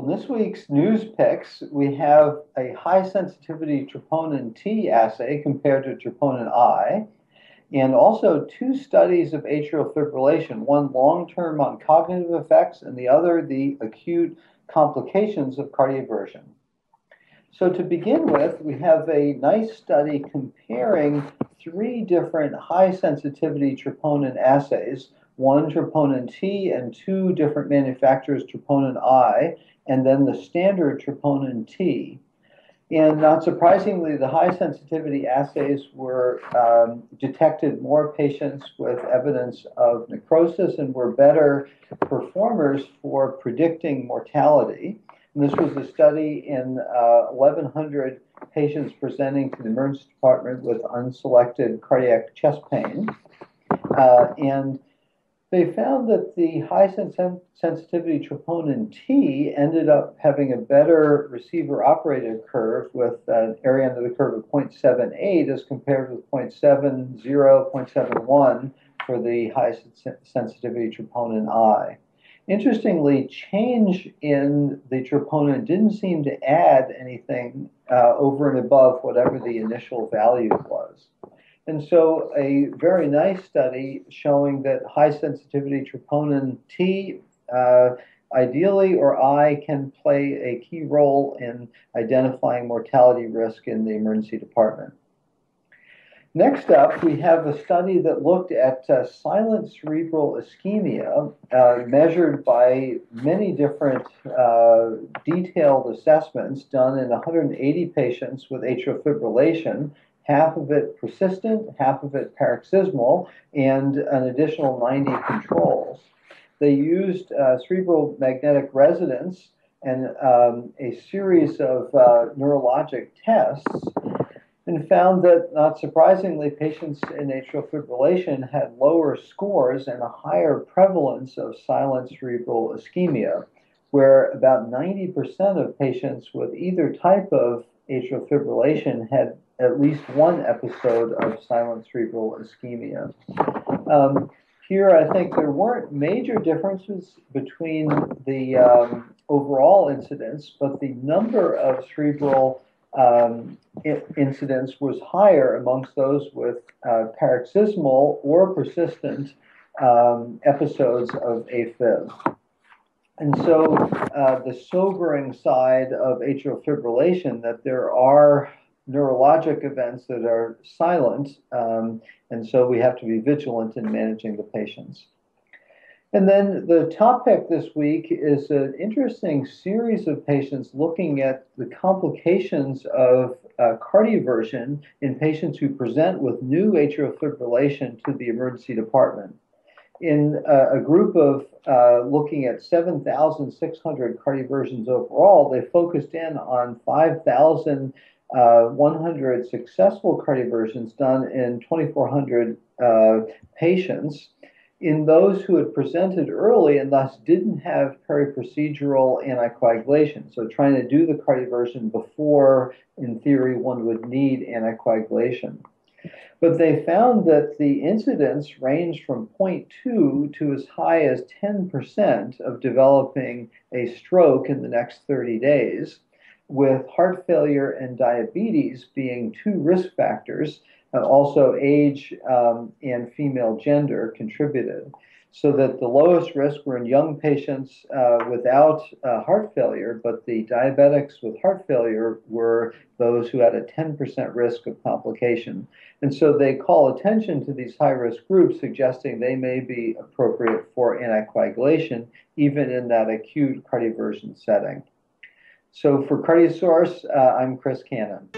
Well, in this week's news picks, we have a high sensitivity troponin T assay compared to troponin I, and also two studies of atrial fibrillation, one long-term on cognitive effects and the other the acute complications of cardioversion. So to begin with, we have a nice study comparing three different high sensitivity troponin assays, one troponin T and two different manufacturers troponin I, and then the standard troponin T. And not surprisingly, the high sensitivity assays were detected more patients with evidence of necrosis and were better performers for predicting mortality. And this was a study in 1,100 patients presenting to the emergency department with unselected cardiac chest pain. And they found that the high sensitivity troponin T ended up having a better receiver operated curve with an area under the curve of 0.78 as compared with 0.70, 0.71 for the high sensitivity troponin I. Interestingly, change in the troponin didn't seem to add anything over and above whatever the initial value was. And so a very nice study showing that high sensitivity troponin T, ideally, or I, can play a key role in identifying mortality risk in the emergency department. Next up, we have a study that looked at silent cerebral ischemia measured by many different detailed assessments done in 180 patients with atrial fibrillation, half of it persistent, half of it paroxysmal, and an additional 90 controls. They used cerebral magnetic resonance and a series of neurologic tests, and found that, not surprisingly, patients in atrial fibrillation had lower scores and a higher prevalence of silent cerebral ischemia, where about 90% of patients with either type of atrial fibrillation had at least one episode of silent cerebral ischemia. Here, I think there weren't major differences between the overall incidence, but the number of cerebral incidence was higher amongst those with paroxysmal or persistent episodes of Afib. And so the sobering side of atrial fibrillation, that there are neurologic events that are silent, and so we have to be vigilant in managing the patients. And then the top pick this week is an interesting series of patients looking at the complications of cardioversion in patients who present with new atrial fibrillation to the emergency department. In a group of looking at 7,600 cardioversions overall, they focused in on 5,100 successful cardioversions done in 2,400 patients. In those who had presented early and thus didn't have periprocedural anticoagulation, so trying to do the cardioversion before, in theory, one would need anticoagulation. But they found that the incidence ranged from 0.2 to as high as 10% of developing a stroke in the next 30 days, with heart failure and diabetes being two risk factors. Also, age and female gender contributed, so that the lowest risk were in young patients without heart failure, but the diabetics with heart failure were those who had a 10% risk of complication. And so they call attention to these high-risk groups, suggesting they may be appropriate for anticoagulation, even in that acute cardioversion setting. So for CardioSource, I'm Chris Cannon.